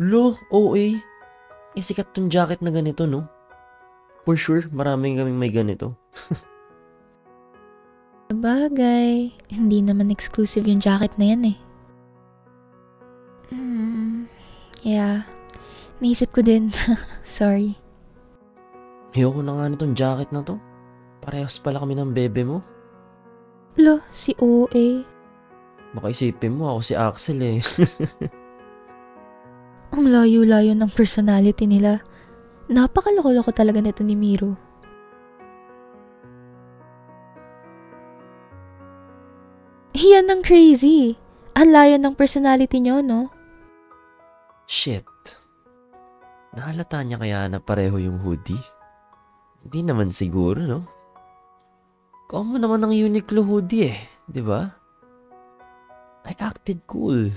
Lo, OA. Sikat tong jacket na ganito, no? For sure, maraming kaming may ganito. Sabagay, hindi naman exclusive yung jacket na yan eh. Yeah, naisip ko din. Sorry. Ayoko na nga nitong jacket na to. Parehas pala kami ng bebe mo. Lo, si OA. Baka isipin mo ako si Axel eh. Ang layo-layo ng personality nila. Napakaloko-loko talaga nito ni Miro. Yan ang crazy. Ang layo ng personality nyo, no? Shit. Nahalata niya kaya na pareho yung hoodie? Hindi naman siguro, no? Common naman ang Uniqlo hoodie eh, di ba? I acted cool.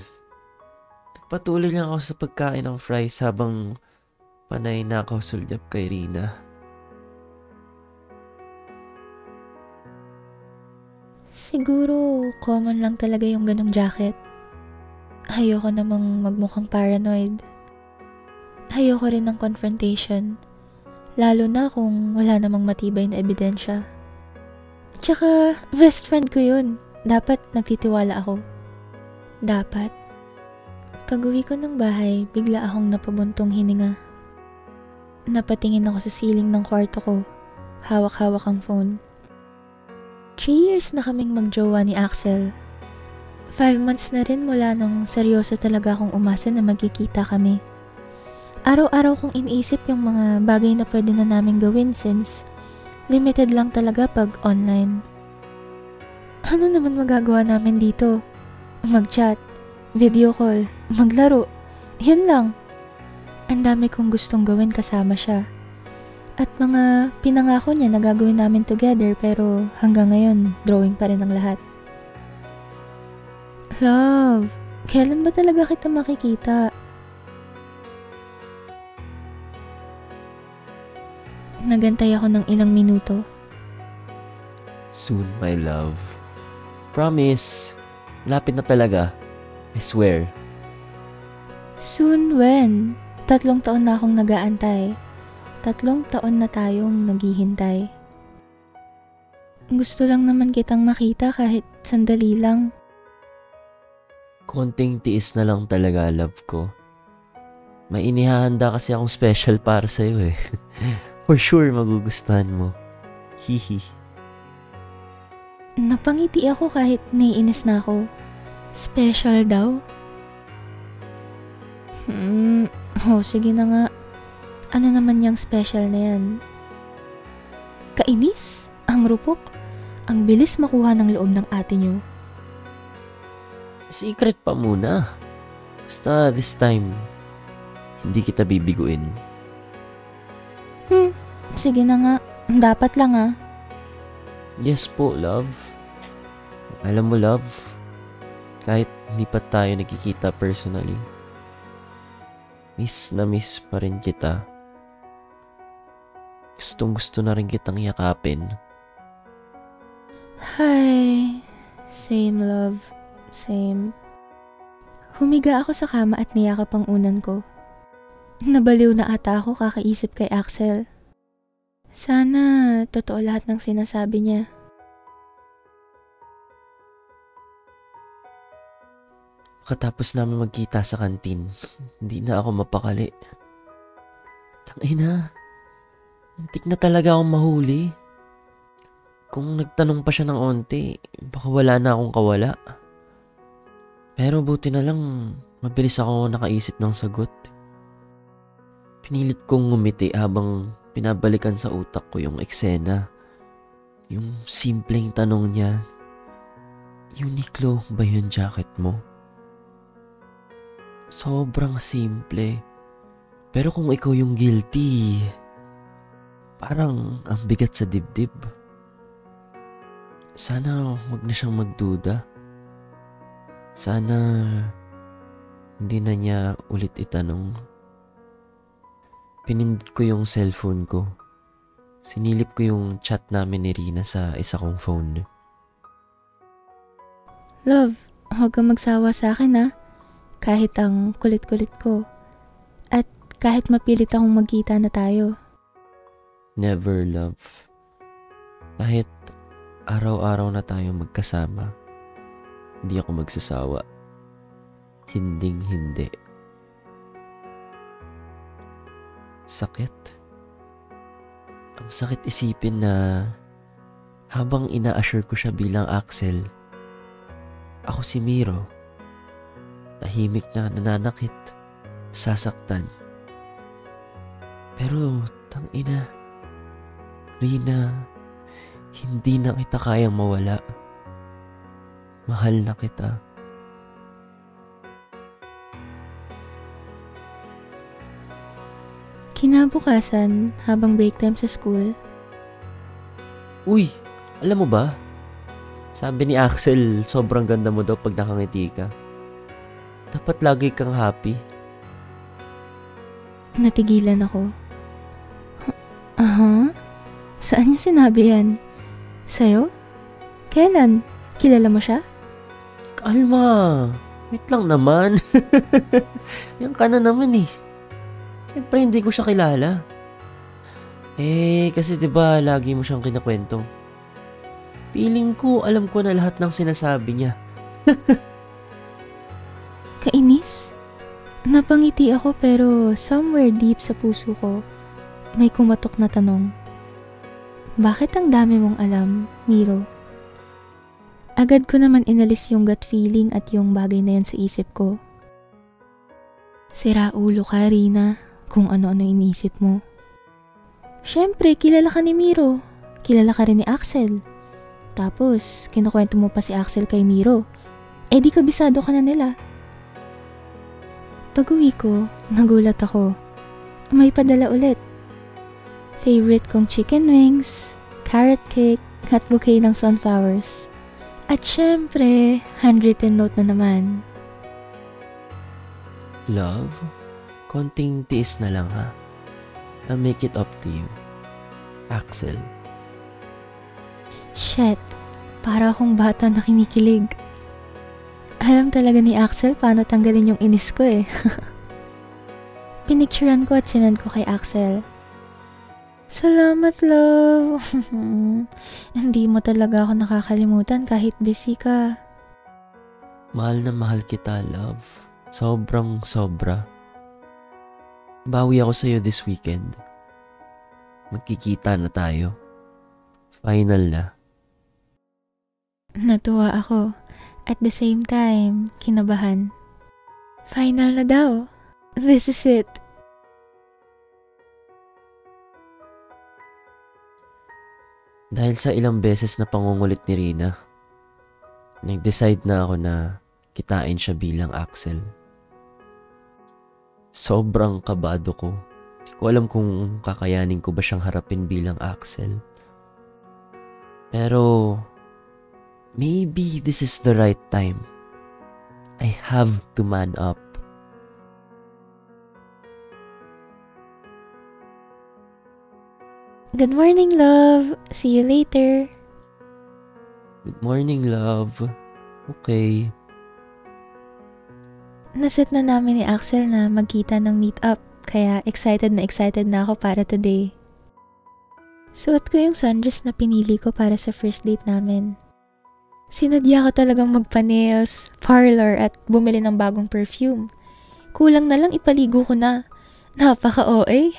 Nagpatuloy lang ako sa pagkain ng fries habang panay na ako sulyap kay Rina. Siguro, common lang talaga yung ganong jacket. Ayoko namang magmukhang paranoid. Ayoko rin ng confrontation. Lalo na kung wala namang matibay na ebidensya. Tsaka, best friend ko yun. Dapat nagtitiwala ako. Dapat. Pag-uwi ko ng bahay, bigla akong napabuntong hininga. Napatingin ako sa ceiling ng kwarto ko. Hawak-hawak ang phone. 3 years na kaming magjowa ni Axel. 5 months na rin mula nung seryoso talaga akong umasa na magkikita kami. Araw-araw kong iniisip yung mga bagay na pwede na namin gawin since limited lang talaga pag online. Ano naman magagawa namin dito? Mag-chat, video call, maglaro. Yun lang. Ang dami kong gustong gawin kasama siya. At mga pinangako niya na gagawin namin together pero hanggang ngayon, drawing pa rin ang lahat. Love, kailan ba talaga kita makikita? Nagantay ako ng ilang minuto. Soon, my love. Promise. Lapit na talaga. I swear. Soon when? 3 taon na akong nag-aantay. 3 taon na tayong naghihintay. Gusto lang naman kitang makita kahit sandali lang. Konting tiis na lang talaga, love ko. May inihahanda kasi akong special para sa'yo eh. For sure, magugustuhan mo. Hihi. Napangiti ako kahit naiinis na ako. Special daw? Sige na nga. Ano naman yung special na yan? Kainis? Ang rupok? Ang bilis makuha ng loob ng ate nyo. Secret pa muna. Basta this time, hindi kita bibiguin. Sige na nga. Dapat lang ah. Yes po, love. Alam mo, love, kahit hindi pa tayo nagkikita personally, miss na miss pa rin kita. Gustong gusto na rin kitang yakapin. Hi. Same love. Same. Humiga ako sa kama at niyakap ang unan ko. Nabaliw na ata ako kakaisip kay Axel. Sana totoo lahat ng sinasabi niya. Pagkatapos namin magkita sa kantin, hindi na ako mapakali. Tangina, muntik na talaga akong mahuli. Kung nagtanong pa siya ng onti, baka wala na akong kawala. Pero buti na lang, mabilis ako nakaisip ng sagot. Pinilit kong ngumiti habang pinabalikan sa utak ko yung eksena. Yung simpleng tanong niya, Uniqlo ba yung jacket mo? Sobrang simple. Pero kung ikaw yung guilty, parang ang bigat sa dibdib. Sana wag na siyang magduda. Sana hindi na niya ulit itanong. Pinindot ko yung cellphone ko. Sinilip ko yung chat namin ni Rina sa isa kong phone. Love, huwag kang magsawa sa akin ah. Kahit ang kulit-kulit ko. kahit mapilit akong magkita na tayo. Never, love. Kahit araw-araw na tayo magkasama, hindi ako magsasawa. Hinding-hindi. Sakit. Ang sakit isipin na habang ina-assure ko siya bilang Axel, ako si Miro. Tahimik na nananakit, sasaktan. Pero tangina, Rina, hindi na kita kayang mawala. Mahal na kita. Kinabukasan, habang break time sa school, Uy, alam mo ba? Sabi ni Axel, sobrang ganda mo daw pag nakangiti ka. Dapat lagi kang happy. natigilan ako. Aha? Saan niya sinabi yan? Sa'yo? Kailan? Kilala mo siya? Kalma. Wait lang naman. Yan ka na naman eh. Siyempre hindi ko siya kilala. Kasi 'di ba lagi mo siyang kinakwento. Feeling ko alam ko na lahat ng sinasabi niya. Kainis? Napangiti ako pero somewhere deep sa puso ko, may kumatok na tanong. Bakit ang dami mong alam, Miro? Agad ko naman inalis yung gut feeling at yung bagay na yun sa isip ko. Sira ulo ka, Rina, kung ano-ano inisip mo. Siyempre, kilala ka ni Miro. Kilala ka rin ni Axel. Tapos, kinukwento mo pa si Axel kay Miro. Di kabisado ka na nila. Pag-uwi ko, nagulat ako. May padala ulit. Favorite kong chicken wings, carrot cake, at bouquet ng sunflowers. At syempre, handwritten note na naman. Love, konting tiis na lang ha. I'll make it up to you. Axel. Shit, para akong bata na kinikilig. Alam talaga ni Axel paano tanggalin yung inis ko eh. Pinicturean ko at sinend ko kay Axel. Salamat, love. Hindi mo talaga ako nakakalimutan kahit busy ka. Mahal na mahal kita, love. Sobrang sobra. Bawi ako sa'yo this weekend. Magkikita na tayo. Final na. Natuwa ako. At the same time, kinabahan. Final na daw. This is it. Dahil sa ilang beses na pangungulit ni Rina, nag-decide na ako na kitain siya bilang Axel. Sobrang kabado ko. Hindi ko alam kung kakayanin ko ba siyang harapin bilang Axel. Pero, maybe this is the right time. I have to man up. Good morning, love. See you later. Good morning, love. Okay. Naset na namin ni Axel na magkita ng meet-up, kaya excited na ako para today. Suot ko yung sundress na pinili ko para sa first date namin. Sinadya ko talagang magpa-nails, parlor at bumili ng bagong perfume. Kulang na lang ipaligo ko na. Napaka-OA.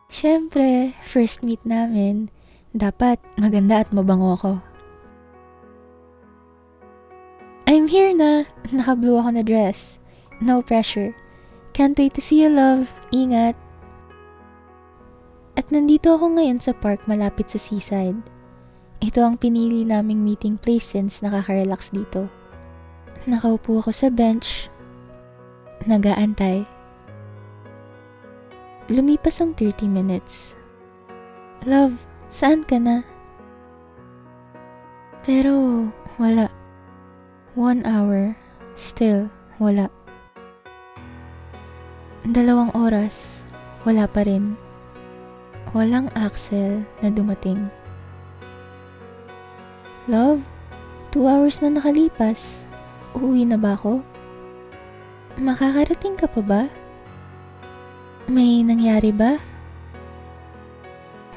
Siyempre, first meet namin, dapat maganda at mabango ako. I'm here na. Naka-blue ako na dress. No pressure. Can't wait to see you, love. Ingat. At nandito ako ngayon sa park malapit sa seaside. Ito ang pinili naming meeting place since nakaka-relax dito. Nakaupo ako sa bench. Nag-aantay. Lumipas ang 30 minutes. Love, saan ka na? Pero wala. 1 hour. Still, wala. 2 oras. Wala pa rin. Walang Axel na dumating. Love, 2 hours na nakalipas. Uuwi na ba ako? Makakarating ka pa ba? May nangyari ba?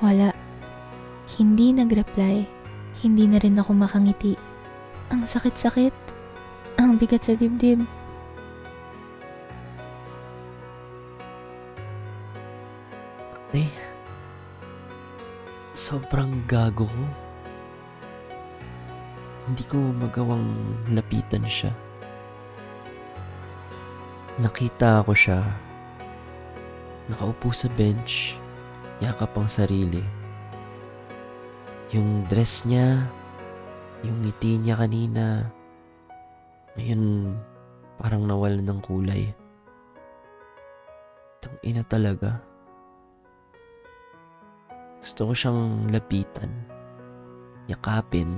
Wala. Hindi nag-reply. Hindi na rin ako makangiti. Ang sakit-sakit. Ang bigat sa dibdib. Eh, sobrang gago ko. Hindi ko magawang lapitan siya. Nakita ko siya. Nakaupo sa bench. Yakap ang sarili. Yung dress niya, yung ngiti niya kanina, ngayon parang nawalan ng kulay. Tangina talaga. Gusto ko siyang lapitan, yakapin,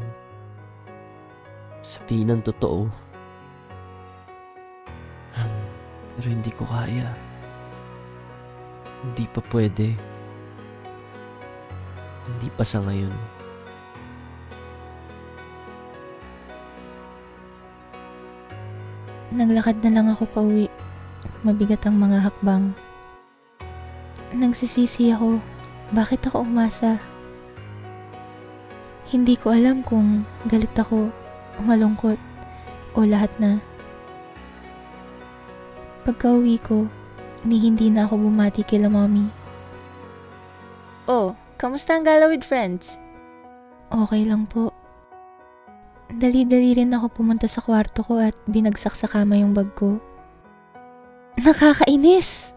sabihin ng totoo. Pero hindi ko kaya. Hindi pa pwede. Hindi pa sa ngayon. Naglakad na lang ako pauwi. Mabigat ang mga hakbang. Nagsisisi ako. Bakit ako umasa? Hindi ko alam kung galit ako, malungkot, o lahat na. Pagka-uwi ko, hindi na ako bumati kila mommy. Oh, kamusta ang gala with friends? Okay lang po. Dali-dali rin ako pumunta sa kwarto ko at binagsak sa kama yung bag ko. Nakakainis!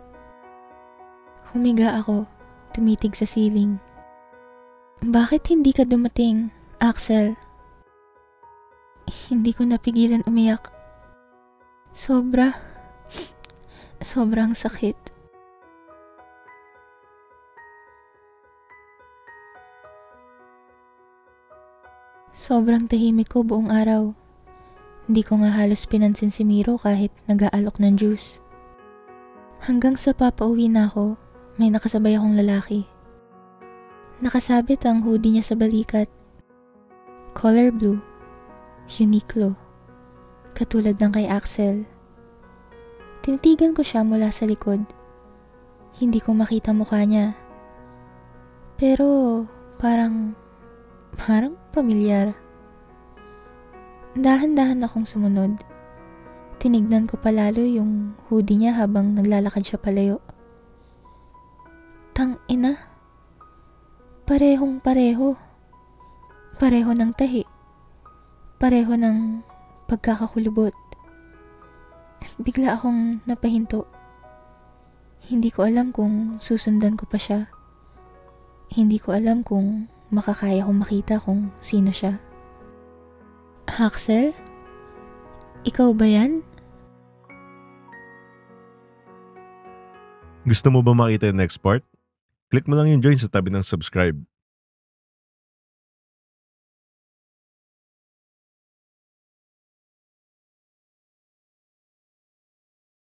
Humiga ako, tumitig sa ceiling. Bakit hindi ka dumating, Axel? Hindi ko napigilan umiyak. Sobrang sakit. Sobrang tahimik ko buong araw. Hindi ko nga halos pinansin si Miro kahit nag-aalok ng juice. Hanggang sa papauwi na ako, may nakasabay akong lalaki. Nakasabit ang hoodie niya sa balikat. Color blue. Uniqlo. Katulad ng kay Axel. Tinitigan ko siya mula sa likod. Hindi ko makita mukha niya. Pero parang pamilyar. Dahan-dahan akong sumunod. Tinignan ko palalo yung hoodie niya habang naglalakad siya palayo. Tang-ina. Parehong-pareho. Pareho ng tahi. Pareho ng pagkakakulubot. Bigla akong napahinto. Hindi ko alam kung susundan ko pa siya. Hindi ko alam kung makakaya kong makita kung sino siya. Axel? Ikaw ba yan? Gusto mo ba makita yung next part? Click mo lang yung join sa tabi ng subscribe.